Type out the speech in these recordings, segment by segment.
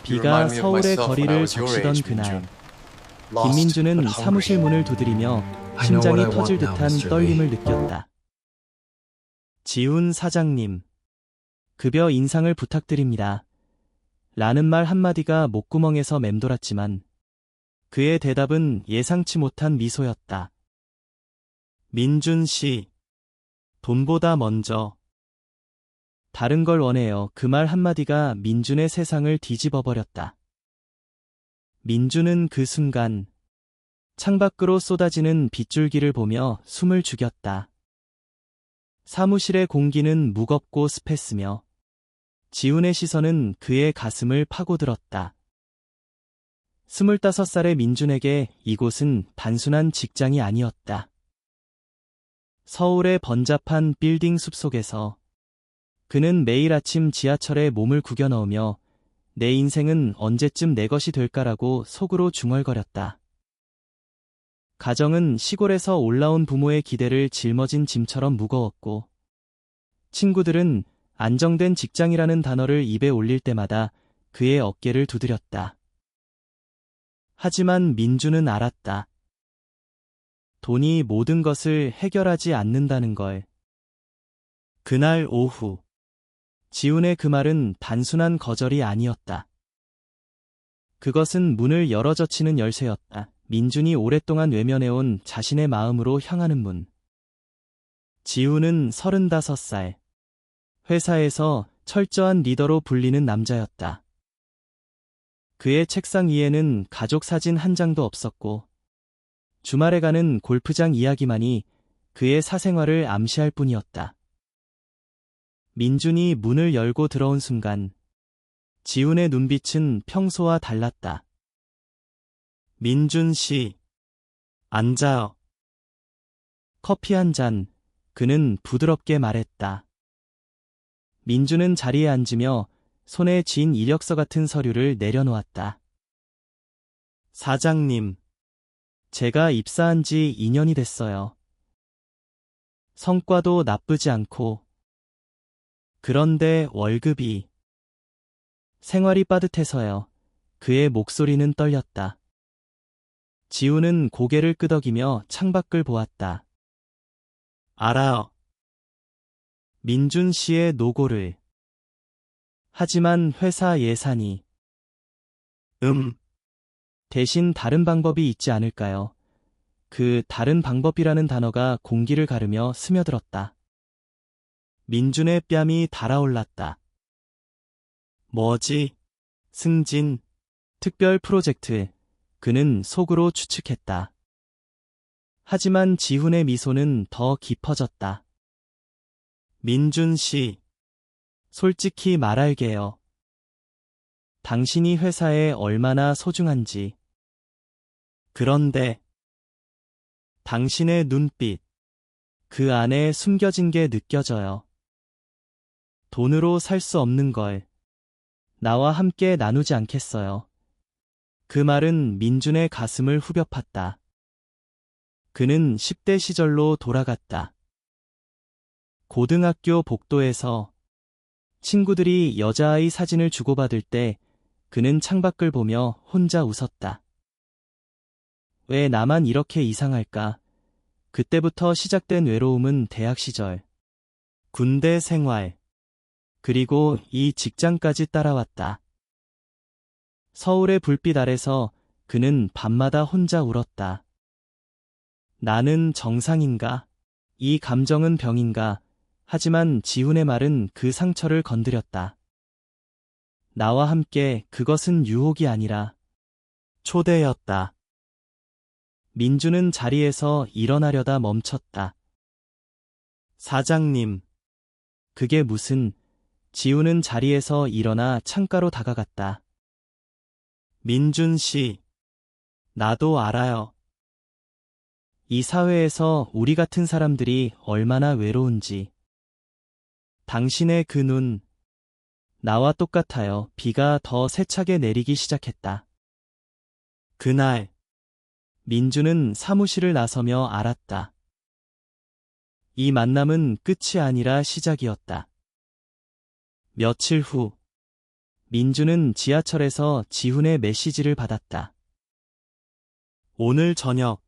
비가 서울의 거리를 적시던 그날, 김민주는 사무실 문을 두드리며 심장이 터질 듯한 떨림을 느꼈다. 지훈 사장님, 급여 인상을 부탁드립니다. 라는 말 한마디가 목구멍에서 맴돌았지만 그의 대답은 예상치 못한 미소였다. 민준 씨, 돈보다 먼저. 다른 걸 원해요. 그 말 한마디가 민준의 세상을 뒤집어버렸다. 민준은 그 순간 창밖으로 쏟아지는 빗줄기를 보며 숨을 죽였다. 사무실의 공기는 무겁고 습했으며 지훈의 시선은 그의 가슴을 파고들었다. 25살의 민준에게 이곳은 단순한 직장이 아니었다. 서울의 번잡한 빌딩 숲속에서 그는 매일 아침 지하철에 몸을 구겨 넣으며 내 인생은 언제쯤 내 것이 될까라고 속으로 중얼거렸다. 가정은 시골에서 올라온 부모의 기대를 짊어진 짐처럼 무거웠고, 친구들은 안정된 직장이라는 단어를 입에 올릴 때마다 그의 어깨를 두드렸다. 하지만 민주는 알았다. 돈이 모든 것을 해결하지 않는다는 걸. 그날 오후, 지훈의 그 말은 단순한 거절이 아니었다. 그것은 문을 열어 젖히는 열쇠였다. 민준이 오랫동안 외면해온 자신의 마음으로 향하는 문. 지훈은 35살. 회사에서 철저한 리더로 불리는 남자였다. 그의 책상 위에는 가족 사진 한 장도 없었고, 주말에 가는 골프장 이야기만이 그의 사생활을 암시할 뿐이었다. 민준이 문을 열고 들어온 순간 지훈의 눈빛은 평소와 달랐다. 민준 씨, 앉아요. 커피 한 잔, 그는 부드럽게 말했다. 민준은 자리에 앉으며 손에 쥔 이력서 같은 서류를 내려놓았다. 사장님, 제가 입사한 지 2년이 됐어요. 성과도 나쁘지 않고, 그런데 월급이. 생활이 빠듯해서요. 그의 목소리는 떨렸다. 지훈은 고개를 끄덕이며 창밖을 보았다. 알아요. 민준 씨의 노고를. 하지만 회사 예산이. 대신 다른 방법이 있지 않을까요? 그 다른 방법이라는 단어가 공기를 가르며 스며들었다. 민준의 뺨이 달아올랐다. 뭐지? 승진, 특별 프로젝트, 그는 속으로 추측했다. 하지만 지훈의 미소는 더 깊어졌다. 민준 씨, 솔직히 말할게요. 당신이 회사에 얼마나 소중한지. 그런데 당신의 눈빛, 그 안에 숨겨진 게 느껴져요. 돈으로 살 수 없는 걸 나와 함께 나누지 않겠어요? 그 말은 민준의 가슴을 후벼 팠다. 그는 10대 시절로 돌아갔다. 고등학교 복도에서 친구들이 여자아이 사진을 주고받을 때 그는 창밖을 보며 혼자 웃었다. 왜 나만 이렇게 이상할까? 그때부터 시작된 외로움은 대학 시절, 군대 생활, 그리고 이 직장까지 따라왔다. 서울의 불빛 아래서 그는 밤마다 혼자 울었다. 나는 정상인가? 이 감정은 병인가? 하지만 지훈의 말은 그 상처를 건드렸다. 나와 함께 그것은 유혹이 아니라 초대였다. 민주는 자리에서 일어나려다 멈췄다. 사장님, 그게 무슨... 지훈은 자리에서 일어나 창가로 다가갔다. 민준 씨, 나도 알아요. 이 사회에서 우리 같은 사람들이 얼마나 외로운지. 당신의 그 눈, 나와 똑같아요. 비가 더 세차게 내리기 시작했다. 그날, 민주는 사무실을 나서며 알았다. 이 만남은 끝이 아니라 시작이었다. 며칠 후, 민주는 지하철에서 지훈의 메시지를 받았다. 오늘 저녁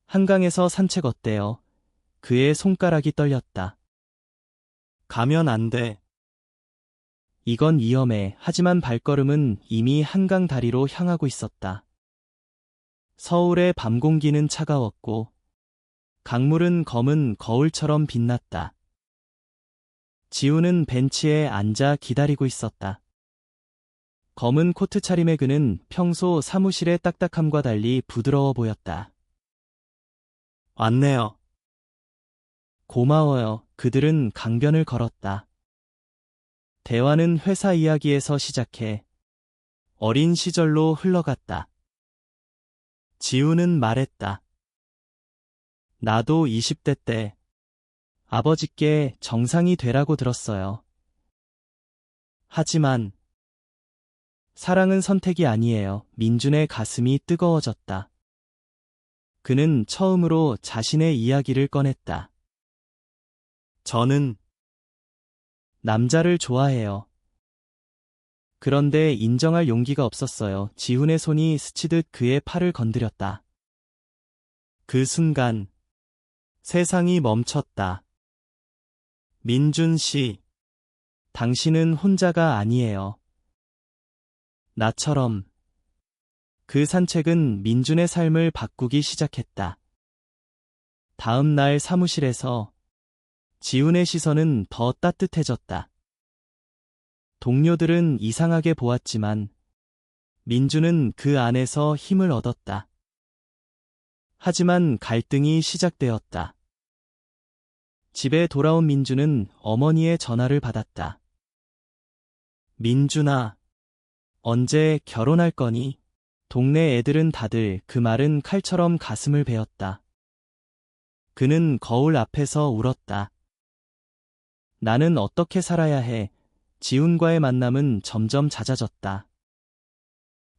한강에서 산책 어때요? 그의 손가락이 떨렸다. 가면 안 돼. 이건 위험해. 하지만 발걸음은 이미 한강 다리로 향하고 있었다. 서울의 밤 공기는 차가웠고 강물은 검은 거울처럼 빛났다. 지훈은 벤치에 앉아 기다리고 있었다. 검은 코트 차림의 그는 평소 사무실의 딱딱함과 달리 부드러워 보였다. 왔네요. 고마워요. 그들은 강변을 걸었다. 대화는 회사 이야기에서 시작해 어린 시절로 흘러갔다. 지훈은 말했다. 나도 20대 때 아버지께 정상이 되라고 들었어요. 하지만 사랑은 선택이 아니에요. 민준의 가슴이 뜨거워졌다. 그는 처음으로 자신의 이야기를 꺼냈다. 저는 남자를 좋아해요. 그런데 인정할 용기가 없었어요. 지훈의 손이 스치듯 그의 팔을 건드렸다. 그 순간 세상이 멈췄다. 민준 씨, 당신은 혼자가 아니에요. 나처럼. 그 산책은 민준의 삶을 바꾸기 시작했다. 다음 날 사무실에서 지훈의 시선은 더 따뜻해졌다. 동료들은 이상하게 보았지만 민준은 그 안에서 힘을 얻었다. 하지만 갈등이 시작되었다. 집에 돌아온 민준은 어머니의 전화를 받았다. 민준아, 언제 결혼할 거니? 동네 애들은 다들 그 말은 칼처럼 가슴을 베었다. 그는 거울 앞에서 울었다. 나는 어떻게 살아야 해? 지훈과의 만남은 점점 잦아졌다.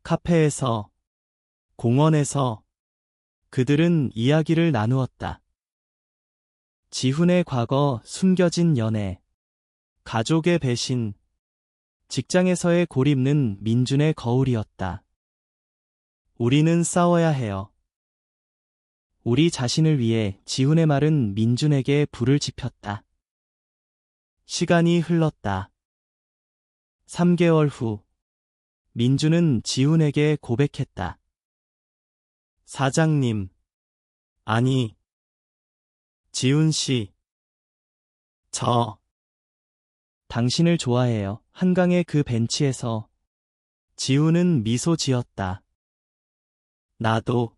카페에서, 공원에서 그들은 이야기를 나누었다. 지훈의 과거, 숨겨진 연애, 가족의 배신, 직장에서의 고립는 민준의 거울이었다. 우리는 싸워야 해요. 우리 자신을 위해. 지훈의 말은 민준에게 불을 지폈다. 시간이 흘렀다. 3개월 후, 민준은 지훈에게 고백했다. 사장님, 아니, 지훈 씨, 저 당신을 좋아해요. 한강의 그 벤치에서 지훈은 미소 지었다. 나도.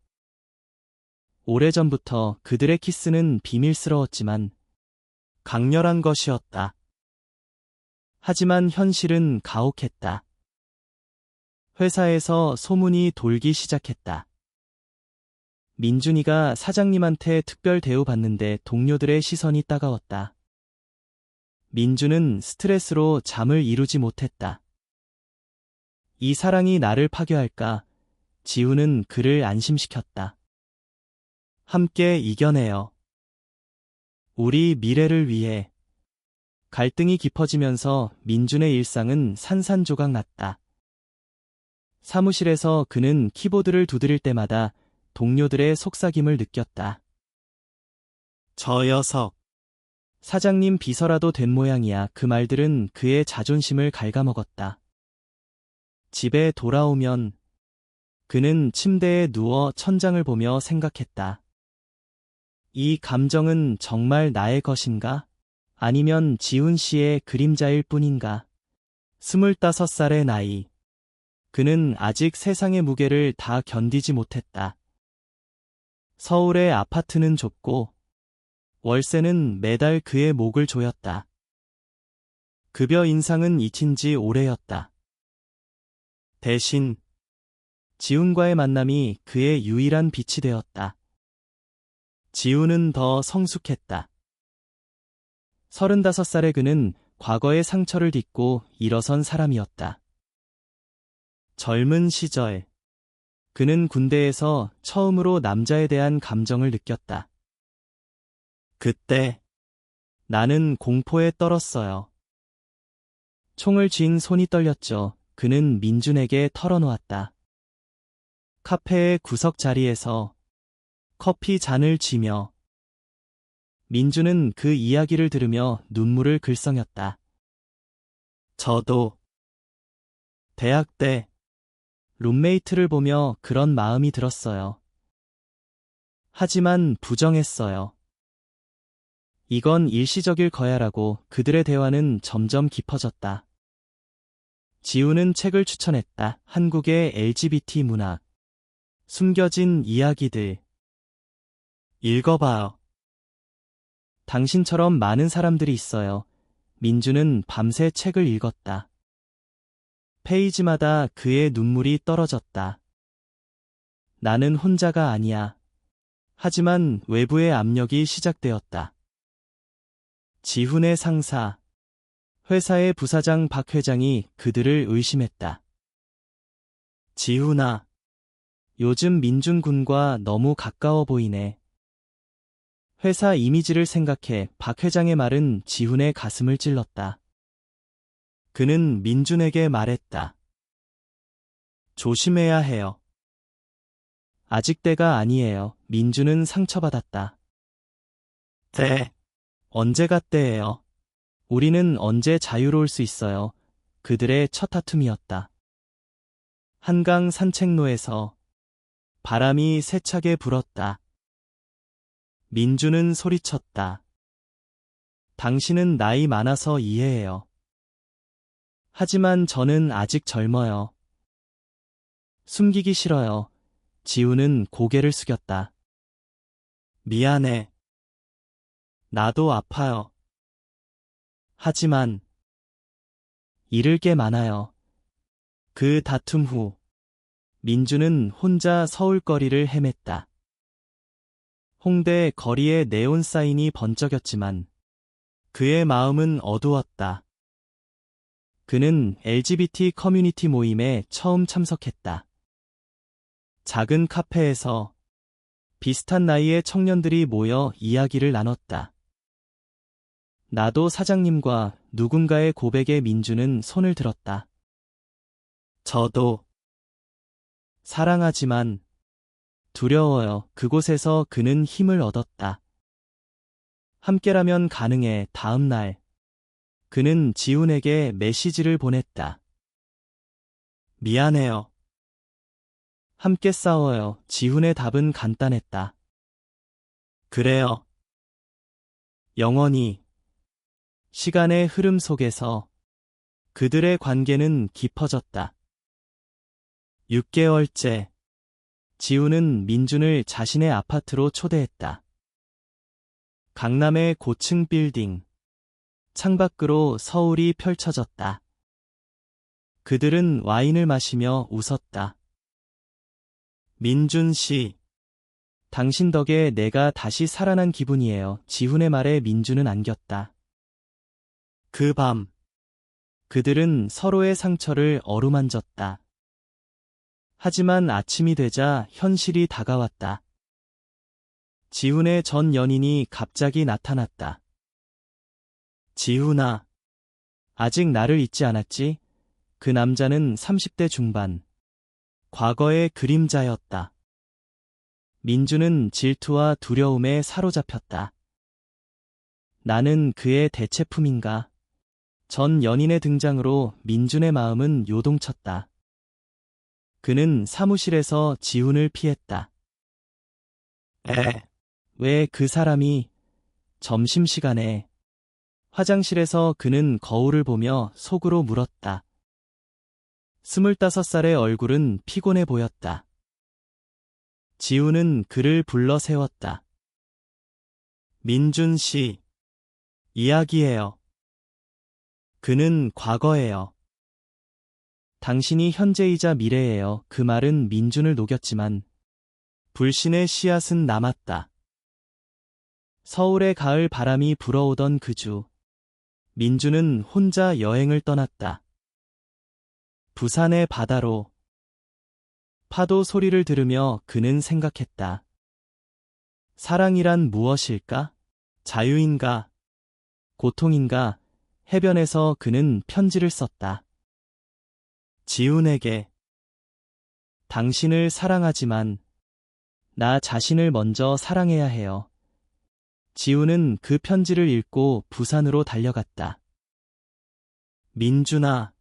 오래전부터 그들의 키스는 비밀스러웠지만 강렬한 것이었다. 하지만 현실은 가혹했다. 회사에서 소문이 돌기 시작했다. 민준이가 사장님한테 특별 대우받는데 동료들의 시선이 따가웠다. 민준은 스트레스로 잠을 이루지 못했다. 이 사랑이 나를 파괴할까? 지훈은 그를 안심시켰다. 함께 이겨내요. 우리 미래를 위해. 갈등이 깊어지면서 민준의 일상은 산산조각 났다. 사무실에서 그는 키보드를 두드릴 때마다 동료들의 속삭임을 느꼈다. 저 녀석. 사장님 비서라도 된 모양이야. 그 말들은 그의 자존심을 갉아먹었다. 집에 돌아오면 그는 침대에 누워 천장을 보며 생각했다. 이 감정은 정말 나의 것인가? 아니면 지훈 씨의 그림자일 뿐인가? 25살의 나이. 그는 아직 세상의 무게를 다 견디지 못했다. 서울의 아파트는 좁고 월세는 매달 그의 목을 조였다. 급여 인상은 잊힌 지 오래였다. 대신 지훈과의 만남이 그의 유일한 빛이 되었다. 지훈은 더 성숙했다. 35살의 그는 과거의 상처를 딛고 일어선 사람이었다. 젊은 시절, 그는 군대에서 처음으로 남자에 대한 감정을 느꼈다. 그때 나는 공포에 떨었어요. 총을 쥔 손이 떨렸죠. 그는 민준에게 털어놓았다. 카페의 구석 자리에서 커피 잔을 쥐며 민준은 그 이야기를 들으며 눈물을 글썽였다. 저도 대학 때 룸메이트를 보며 그런 마음이 들었어요. 하지만 부정했어요. 이건 일시적일 거야라고. 그들의 대화는 점점 깊어졌다. 지우는 책을 추천했다. 한국의 LGBT 문학. 숨겨진 이야기들. 읽어봐요. 당신처럼 많은 사람들이 있어요. 민주는 밤새 책을 읽었다. 페이지마다 그의 눈물이 떨어졌다. 나는 혼자가 아니야. 하지만 외부의 압력이 시작되었다. 지훈의 상사, 회사의 부사장 박 회장이 그들을 의심했다. 지훈아, 요즘 민준 군과 너무 가까워 보이네. 회사 이미지를 생각해. 박 회장의 말은 지훈의 가슴을 찔렀다. 그는 민준에게 말했다. 조심해야 해요. 아직 때가 아니에요. 민준은 상처받았다. 때? 언제가 때예요? 우리는 언제 자유로울 수 있어요? 그들의 첫 다툼이었다. 한강 산책로에서 바람이 세차게 불었다. 민준은 소리쳤다. 당신은 나이 많아서 이해해요. 하지만 저는 아직 젊어요. 숨기기 싫어요. 지우는 고개를 숙였다. 미안해. 나도 아파요. 하지만 잃을 게 많아요. 그 다툼 후 민주는 혼자 서울거리를 헤맸다. 홍대 거리에 네온 사인이 번쩍였지만 그의 마음은 어두웠다. 그는 LGBT 커뮤니티 모임에 처음 참석했다. 작은 카페에서 비슷한 나이의 청년들이 모여 이야기를 나눴다. 나도 사장님과 누군가의 고백에 민주는 손을 들었다. 저도 사랑하지만 두려워요. 그곳에서 그는 힘을 얻었다. 함께라면 가능해. 다음 날 그는 지훈에게 메시지를 보냈다. 미안해요. 함께 싸워요. 지훈의 답은 간단했다. 그래요. 영원히. 시간의 흐름 속에서 그들의 관계는 깊어졌다. 6개월째 지훈은 민준을 자신의 아파트로 초대했다. 강남의 고층 빌딩. 창밖으로 서울이 펼쳐졌다. 그들은 와인을 마시며 웃었다. 민준 씨, 당신 덕에 내가 다시 살아난 기분이에요. 지훈의 말에 민준은 안겼다. 그 밤, 그들은 서로의 상처를 어루만졌다. 하지만 아침이 되자 현실이 다가왔다. 지훈의 전 연인이 갑자기 나타났다. 지훈아, 아직 나를 잊지 않았지? 그 남자는 30대 중반. 과거의 그림자였다. 민주는 질투와 두려움에 사로잡혔다. 나는 그의 대체품인가? 전 연인의 등장으로 민준의 마음은 요동쳤다. 그는 사무실에서 지훈을 피했다. 왜 그 사람이? 점심시간에 화장실에서 그는 거울을 보며 속으로 물었다. 25살의 얼굴은 피곤해 보였다. 지훈은 그를 불러 세웠다. 민준 씨, 이야기해요. 그는 과거예요. 당신이 현재이자 미래예요. 그 말은 민준을 녹였지만 불신의 씨앗은 남았다. 서울의 가을 바람이 불어오던 그 주, 민준은 혼자 여행을 떠났다. 부산의 바다로. 파도 소리를 들으며 그는 생각했다. 사랑이란 무엇일까? 자유인가? 고통인가? 해변에서 그는 편지를 썼다. 지훈에게 당신을 사랑하지만 나 자신을 먼저 사랑해야 해요. 지훈은 그 편지를 읽고 부산으로 달려갔다. 민준아,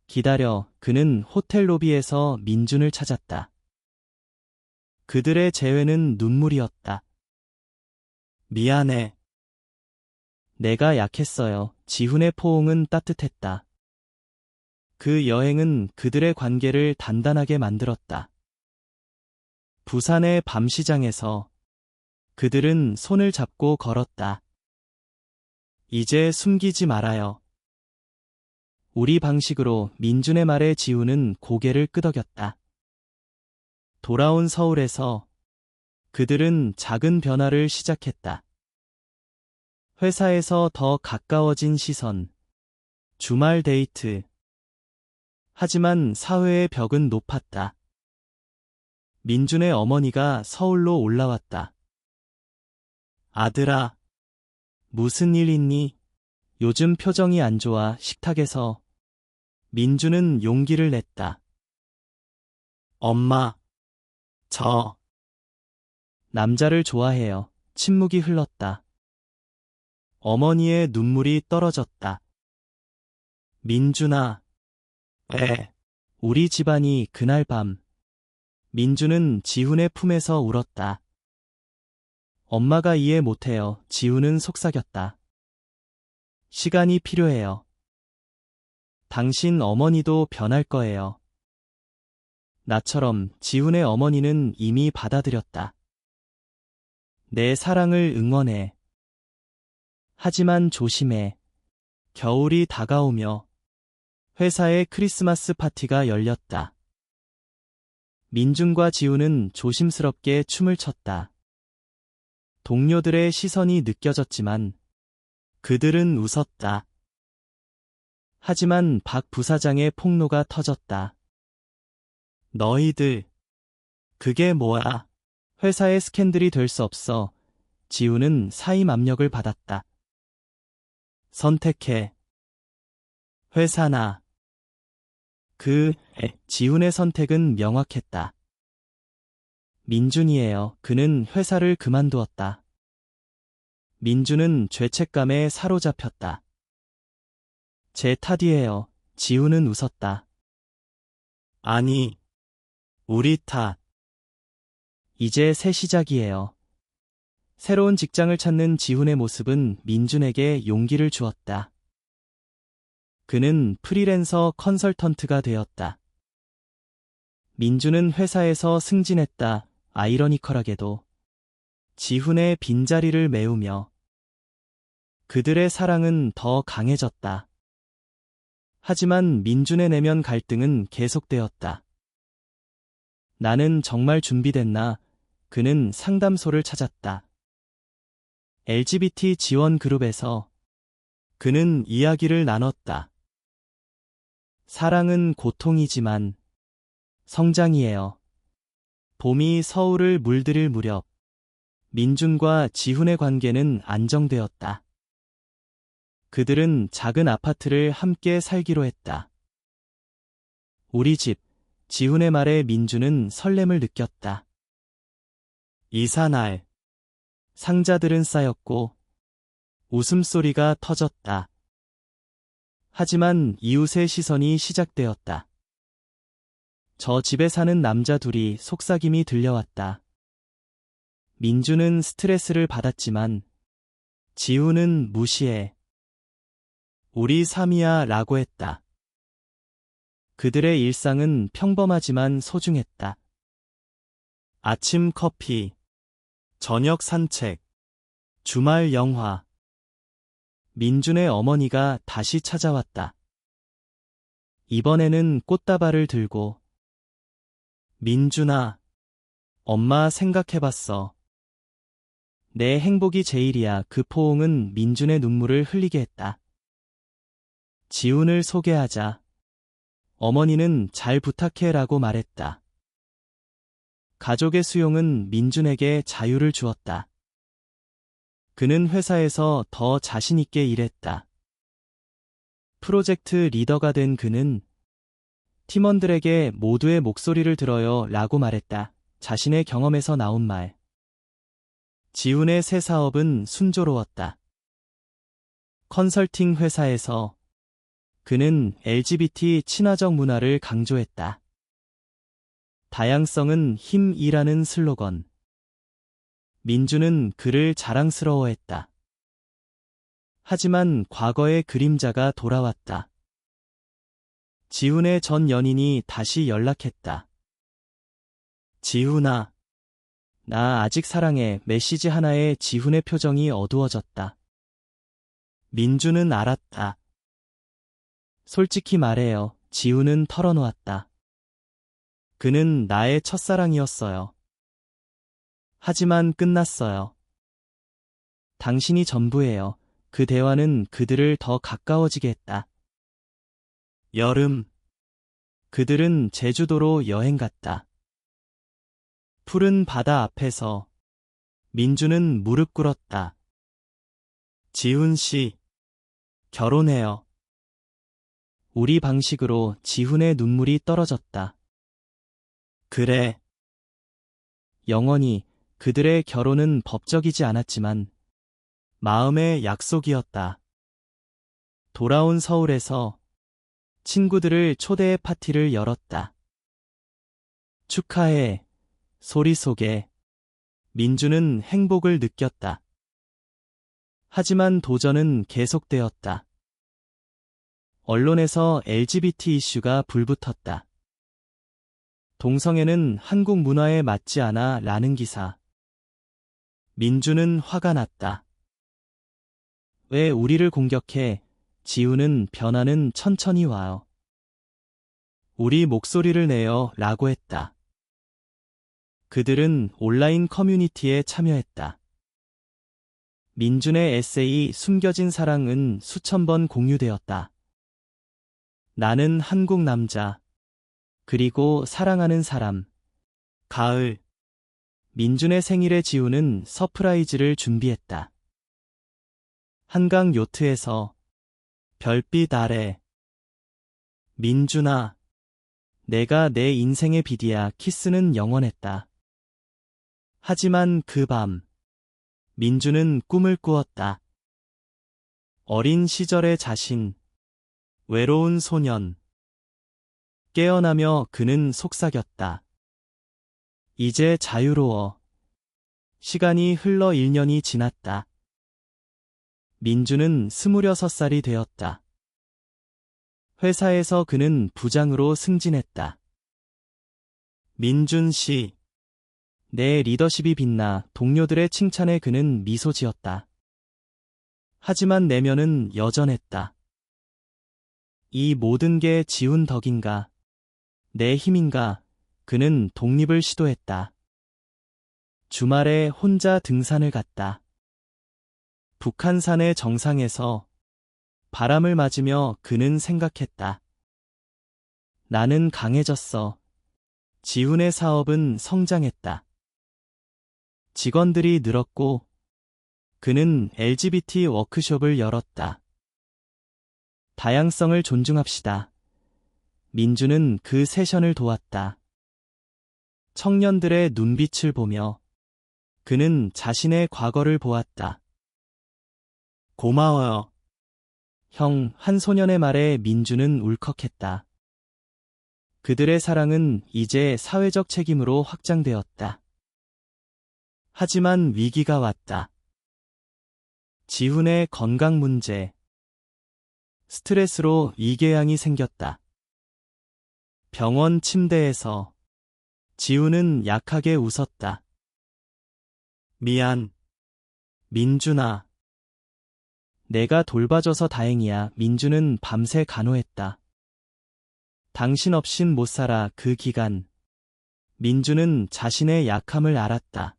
기다려. 그는 호텔 로비에서 민준을 찾았다. 그들의 재회는 눈물이었다. 미안해. 내가 약했어요. 지훈의 포옹은 따뜻했다. 그 여행은 그들의 관계를 단단하게 만들었다. 부산의 밤시장에서 그들은 손을 잡고 걸었다. 이제 숨기지 말아요. 우리 방식으로. 민준의 말에 지훈은 고개를 끄덕였다. 돌아온 서울에서 그들은 작은 변화를 시작했다. 회사에서 더 가까워진 시선, 주말 데이트. 하지만 사회의 벽은 높았다. 민준의 어머니가 서울로 올라왔다. 아들아, 무슨 일 있니? 요즘 표정이 안 좋아. 식탁에서 민준은 용기를 냈다. 엄마, 저 남자를 좋아해요. 침묵이 흘렀다. 어머니의 눈물이 떨어졌다. 민준아, 왜? 우리 집안이. 그날 밤 민준은 지훈의 품에서 울었다. 엄마가 이해 못해요. 지훈은 속삭였다. 시간이 필요해요. 당신 어머니도 변할 거예요. 나처럼. 지훈의 어머니는 이미 받아들였다. 내 사랑을 응원해. 하지만 조심해. 겨울이 다가오며 회사의 크리스마스 파티가 열렸다. 민준과 지훈은 조심스럽게 춤을 췄다. 동료들의 시선이 느껴졌지만 그들은 웃었다. 하지만 박 부사장의 폭로가 터졌다. 너희들, 그게 뭐야? 회사의 스캔들이 될 수 없어. 지훈은 사임 압력을 받았다. 선택해. 회사나 지훈의 선택은 명확했다. 민준이에요. 그는 회사를 그만두었다. 민준은 죄책감에 사로잡혔다. 제 탓이에요. 지훈은 웃었다. 아니, 우리 탓. 이제 새 시작이에요. 새로운 직장을 찾는 지훈의 모습은 민준에게 용기를 주었다. 그는 프리랜서 컨설턴트가 되었다. 민준은 회사에서 승진했다. 아이러니컬하게도 지훈의 빈자리를 메우며 그들의 사랑은 더 강해졌다. 하지만 민준의 내면 갈등은 계속되었다. 나는 정말 준비됐나? 그는 상담소를 찾았다. LGBT 지원 그룹에서 그는 이야기를 나눴다. 사랑은 고통이지만 성장이에요. 봄이 서울을 물들일 무렵 민준과 지훈의 관계는 안정되었다. 그들은 작은 아파트를 함께 살기로 했다. 우리 집. 지훈의 말에 민준은 설렘을 느꼈다. 이사날. 상자들은 쌓였고 웃음소리가 터졌다. 하지만 이웃의 시선이 시작되었다. 저 집에 사는 남자 둘이. 속삭임이 들려왔다. 민준은 스트레스를 받았지만 지훈은 무시해. 우리 삼이야 라고 했다. 그들의 일상은 평범하지만 소중했다. 아침 커피, 저녁 산책, 주말 영화. 민준의 어머니가 다시 찾아왔다. 이번에는 꽃다발을 들고. 민준아, 엄마 생각해봤어. 내 행복이 제일이야. 그 포옹은 민준의 눈물을 흘리게 했다. 지훈을 소개하자. 어머니는 잘 부탁해 라고 말했다. 가족의 수용은 민준에게 자유를 주었다. 그는 회사에서 더 자신있게 일했다. 프로젝트 리더가 된 그는 팀원들에게 모두의 목소리를 들어요 라고 말했다. 자신의 경험에서 나온 말. 지훈의 새 사업은 순조로웠다. 컨설팅 회사에서 그는 LGBT 친화적 문화를 강조했다. 다양성은 힘이라는 슬로건. 민주는 그를 자랑스러워했다. 하지만 과거의 그림자가 돌아왔다. 지훈의 전 연인이 다시 연락했다. 지훈아, 나 아직 사랑해. 메시지 하나에 지훈의 표정이 어두워졌다. 민주는 알았다. 솔직히 말해요. 지훈은 털어놓았다. 그는 나의 첫사랑이었어요. 하지만 끝났어요. 당신이 전부예요. 그 대화는 그들을 더 가까워지게 했다. 여름. 그들은 제주도로 여행 갔다. 푸른 바다 앞에서 민주는 무릎 꿇었다. 지훈 씨, 결혼해요. 우리 방식으로. 지훈의 눈물이 떨어졌다. 그래. 영원히. 그들의 결혼은 법적이지 않았지만 마음의 약속이었다. 돌아온 서울에서 친구들을 초대해 파티를 열었다. 축하해. 소리 속에 민주는 행복을 느꼈다. 하지만 도전은 계속되었다. 언론에서 LGBT 이슈가 불붙었다. 동성애는 한국 문화에 맞지 않아 라는 기사. 민주는 화가 났다. 왜 우리를 공격해? 지훈은 변화는 천천히 와요. 우리 목소리를 내요 라고 했다. 그들은 온라인 커뮤니티에 참여했다. 민준의 에세이 숨겨진 사랑은 수천 번 공유되었다. 나는 한국 남자. 그리고 사랑하는 사람. 가을. 민준의 생일에 지훈은 서프라이즈를 준비했다. 한강 요트에서 별빛 아래. 민준아, 내가 내 인생의 비디야. 키스는 영원했다. 하지만 그 밤, 민주는 꿈을 꾸었다. 어린 시절의 자신, 외로운 소년. 깨어나며 그는 속삭였다. 이제 자유로워. 시간이 흘러 1년이 지났다. 민주는 26살이 되었다. 회사에서 그는 부장으로 승진했다. 민준 씨, 내 리더십이 빛나. 동료들의 칭찬에 그는 미소 지었다. 하지만 내면은 여전했다. 이 모든 게 지훈 덕인가? 내 힘인가? 그는 독립을 시도했다. 주말에 혼자 등산을 갔다. 북한산의 정상에서 바람을 맞으며 그는 생각했다. 나는 강해졌어. 지훈의 사업은 성장했다. 직원들이 늘었고 그는 LGBT 워크숍을 열었다. 다양성을 존중합시다. 민주는 그 세션을 도왔다. 청년들의 눈빛을 보며 그는 자신의 과거를 보았다. 고마워요. 형, 한 소년의 말에 민주는 울컥했다. 그들의 사랑은 이제 사회적 책임으로 확장되었다. 하지만 위기가 왔다. 지훈의 건강 문제. 스트레스로 위궤양이 생겼다. 병원 침대에서 지훈은 약하게 웃었다. 미안. 민준아. 내가 돌봐줘서 다행이야. 민주는 밤새 간호했다. 당신 없인 못 살아. 그 기간. 민주는 자신의 약함을 알았다.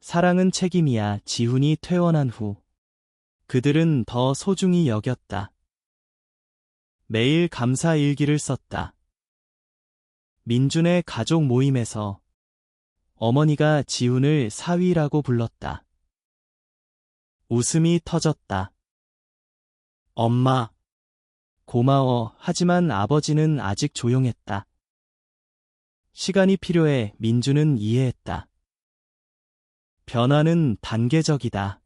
사랑은 책임이야. 지훈이 퇴원한 후 그들은 더 소중히 여겼다. 매일 감사 일기를 썼다. 민준의 가족 모임에서 어머니가 지훈을 사위라고 불렀다. 웃음이 터졌다. 엄마, 고마워. 하지만 아버지는 아직 조용했다. 시간이 필요해. 민주는 이해했다. 변화는 단계적이다.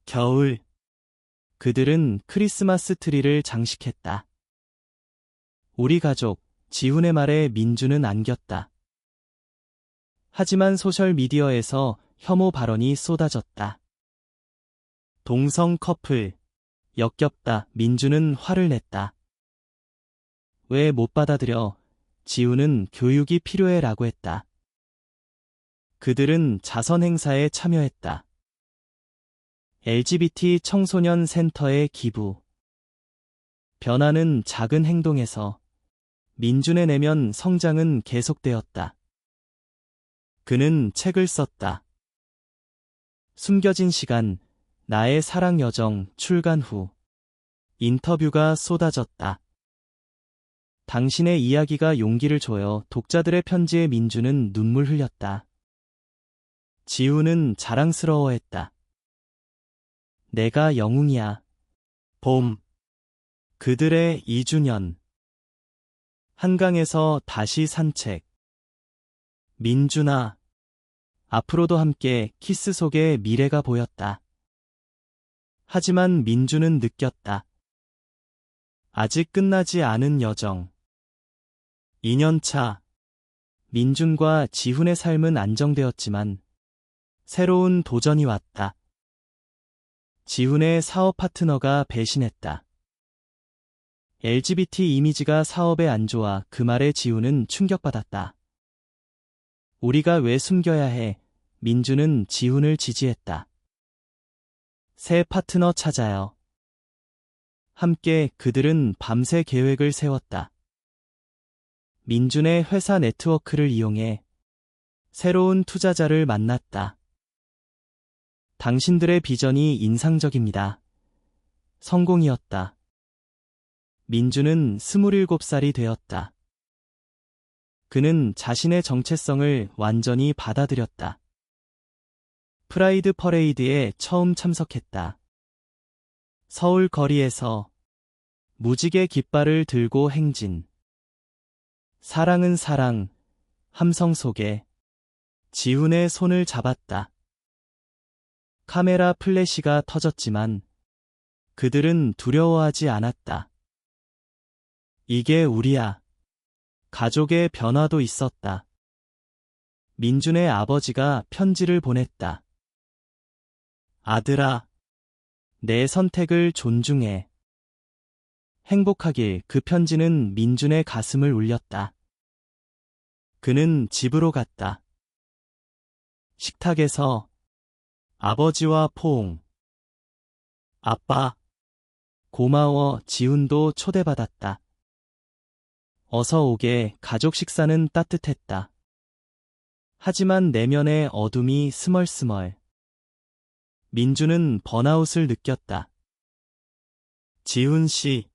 겨울. 그들은 크리스마스 트리를 장식했다. 우리 가족, 지훈의 말에 민주는 안겼다. 하지만 소셜미디어에서 혐오 발언이 쏟아졌다. 동성 커플. 역겹다. 민주는 화를 냈다. 왜 못 받아들여? 지훈은 교육이 필요해 라고 했다. 그들은 자선 행사에 참여했다. LGBT 청소년 센터에 기부. 변화는 작은 행동에서. 민준의 내면 성장은 계속되었다. 그는 책을 썼다. 숨겨진 시간, 나의 사랑 여정 출간 후. 인터뷰가 쏟아졌다. 당신의 이야기가 용기를 줘요. 독자들의 편지에 민주는 눈물 흘렸다. 지훈은 자랑스러워했다. 내가 영웅이야. 봄. 그들의 2주년. 한강에서 다시 산책. 민준아. 앞으로도 함께. 키스 속에 미래가 보였다. 하지만 민주는 느꼈다. 아직 끝나지 않은 여정. 2년차. 민준과 지훈의 삶은 안정되었지만 새로운 도전이 왔다. 지훈의 사업 파트너가 배신했다. LGBT 이미지가 사업에 안 좋아. 그 말에 지훈은 충격받았다. 우리가 왜 숨겨야 해? 민주는 지훈을 지지했다. 새 파트너 찾아요. 함께 그들은 밤새 계획을 세웠다. 민준의 회사 네트워크를 이용해 새로운 투자자를 만났다. 당신들의 비전이 인상적입니다. 성공이었다. 민주는 27살이 되었다. 그는 자신의 정체성을 완전히 받아들였다. 프라이드 퍼레이드에 처음 참석했다. 서울 거리에서 무지개 깃발을 들고 행진. 사랑은 사랑, 함성 속에 지훈의 손을 잡았다. 카메라 플래시가 터졌지만 그들은 두려워하지 않았다. 이게 우리야. 가족의 변화도 있었다. 민준의 아버지가 편지를 보냈다. 아들아, 내 선택을 존중해. 행복하길. 그 편지는 민준의 가슴을 울렸다. 그는 집으로 갔다. 식탁에서 아버지와 포옹. 아빠, 고마워. 지훈도 초대받았다. 어서 오게. 가족 식사는 따뜻했다. 하지만 내면의 어둠이 스멀스멀. 민주는 번아웃을 느꼈다. 지훈 씨.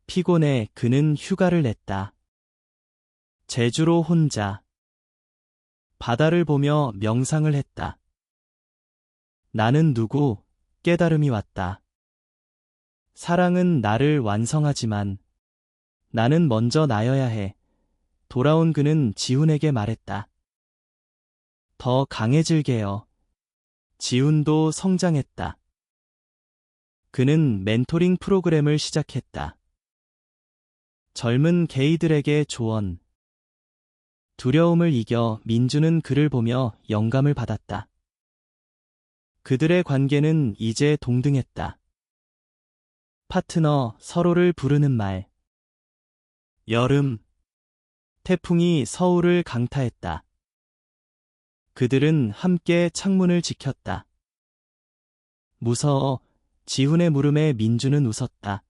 피곤해. 그는 휴가를 냈다. 제주로 혼자. 바다를 보며 명상을 했다. 나는 누구? 깨달음이 왔다. 사랑은 나를 완성하지만 나는 먼저 나여야 해. 돌아온 그는 지훈에게 말했다. 더 강해질게요. 지훈도 성장했다. 그는 멘토링 프로그램을 시작했다. 젊은 게이들에게 조언. 두려움을 이겨. 민주는 그를 보며 영감을 받았다. 그들의 관계는 이제 동등했다. 파트너, 서로를 부르는 말. 여름. 태풍이 서울을 강타했다. 그들은 함께 창문을 지켰다. 무서워. 지훈의 물음에 민주는 웃었다.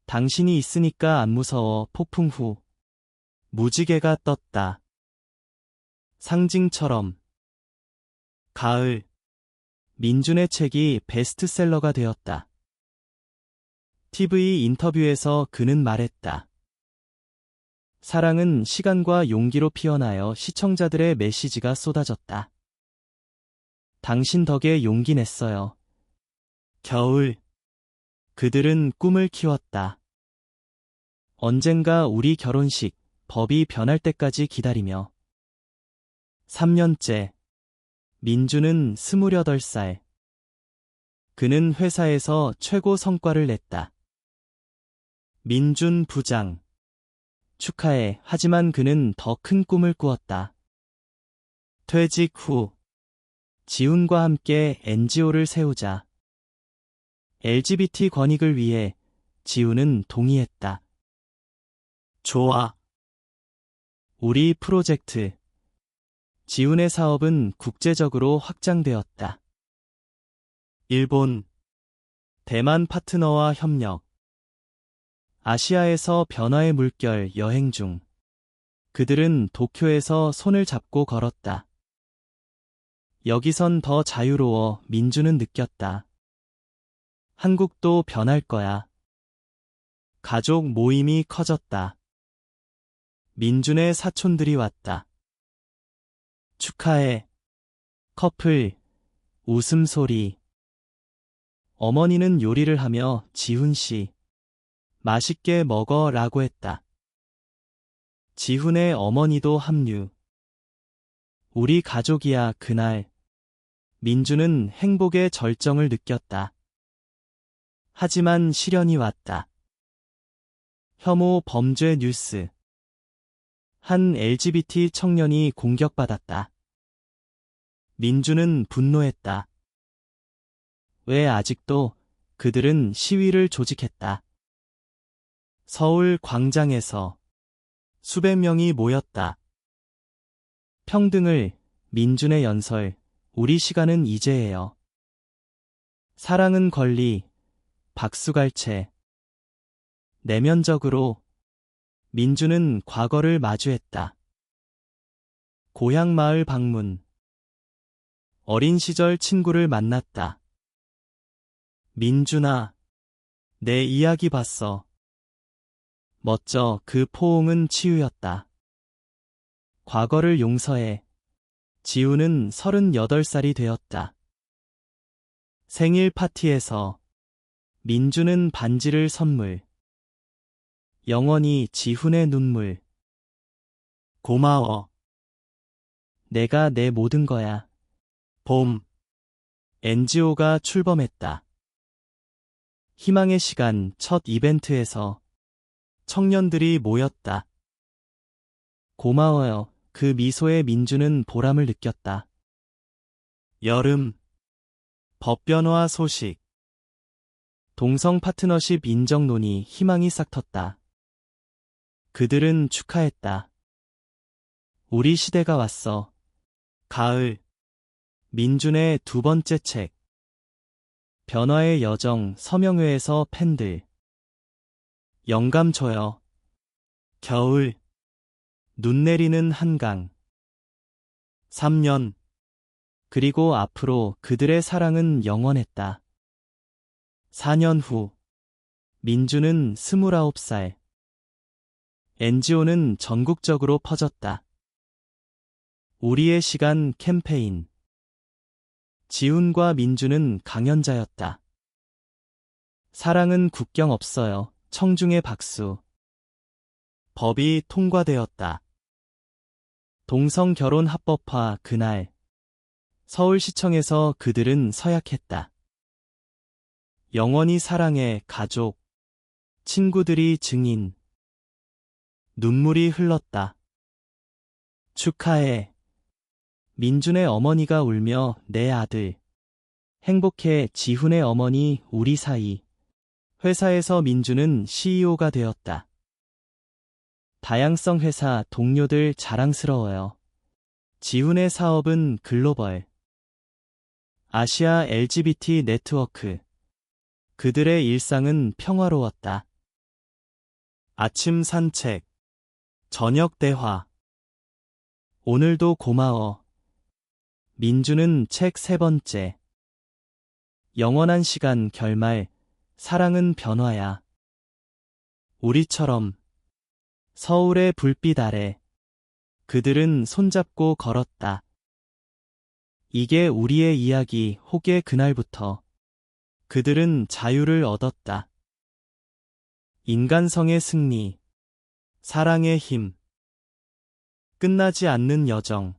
당신이 있으니까 안 무서워. 폭풍 후. 무지개가 떴다. 상징처럼. 가을. 민준의 책이 베스트셀러가 되었다. TV 인터뷰에서 그는 말했다. 사랑은 시간과 용기로 피어나여. 시청자들의 메시지가 쏟아졌다. 당신 덕에 용기 냈어요. 겨울. 그들은 꿈을 키웠다. 언젠가 우리 결혼식, 법이 변할 때까지 기다리며. 3년째. 민주는 28살. 그는 회사에서 최고 성과를 냈다. 민준 부장. 축하해. 하지만 그는 더 큰 꿈을 꾸었다. 퇴직 후. 지훈과 함께 NGO를 세우자. LGBT 권익을 위해 지훈은 동의했다. 좋아. 우리 프로젝트. 지훈의 사업은 국제적으로 확장되었다. 일본, 대만 파트너와 협력. 아시아에서 변화의 물결 여행 중. 그들은 도쿄에서 손을 잡고 걸었다. 여기선 더 자유로워. 민주는 느꼈다. 한국도 변할 거야. 가족 모임이 커졌다. 민준의 사촌들이 왔다. 축하해. 커플, 웃음소리. 어머니는 요리를 하며 지훈 씨, 맛있게 먹어 라고 했다. 지훈의 어머니도 합류. 우리 가족이야. 그날. 민주는 행복의 절정을 느꼈다. 하지만 시련이 왔다. 혐오 범죄 뉴스. 한 LGBT 청년이 공격받았다. 민주는 분노했다. 왜 아직도? 그들은 시위를 조직했다. 서울 광장에서 수백 명이 모였다. 평등을. 민준의 연설. 우리 시간은 이제예요. 사랑은 권리. 박수갈채. 내면적으로 민주는 과거를 마주했다. 고향 마을 방문. 어린 시절 친구를 만났다. 민준아, 내 이야기 봤어. 멋져. 그 포옹은 치유였다. 과거를 용서해. 지훈은 38살이 되었다. 생일 파티에서 민주는 반지를 선물. 영원히. 지훈의 눈물. 고마워. 내가 내 모든 거야. 봄. NGO가 출범했다. 희망의 시간. 첫 이벤트에서 청년들이 모였다. 고마워요. 그 미소에 민주는 보람을 느꼈다. 여름. 법변화 소식. 동성 파트너십 인정 논의. 희망이 싹텄다. 그들은 축하했다. 우리 시대가 왔어. 가을. 민준의 두 번째 책. 변화의 여정. 서명회에서 팬들. 영감 줘요. 겨울. 눈 내리는 한강. 3년. 그리고 앞으로 그들의 사랑은 영원했다. 4년 후. 민주는 29살. NGO는 전국적으로 퍼졌다. 우리의 시간 캠페인. 지훈과 민주는 강연자였다. 사랑은 국경 없어요. 청중의 박수. 법이 통과되었다. 동성 결혼 합법화. 그날 서울시청에서 그들은 서약했다. 영원히 사랑해. 가족, 친구들이 증인. 눈물이 흘렀다. 축하해. 민준의 어머니가 울며 내 아들. 행복해. 지훈의 어머니. 우리 사이. 회사에서 민주는 CEO가 되었다. 다양성 회사. 동료들 자랑스러워요. 지훈의 사업은 글로벌. 아시아 LGBT 네트워크. 그들의 일상은 평화로웠다. 아침 산책. 저녁 대화. 오늘도 고마워. 민주는 책 3번째. 영원한 시간. 결말. 사랑은 변화야. 우리처럼. 서울의 불빛 아래. 그들은 손잡고 걸었다. 이게 우리의 이야기. 혹의 그날부터 그들은 자유를 얻었다. 인간성의 승리, 사랑의 힘, 끝나지 않는 여정.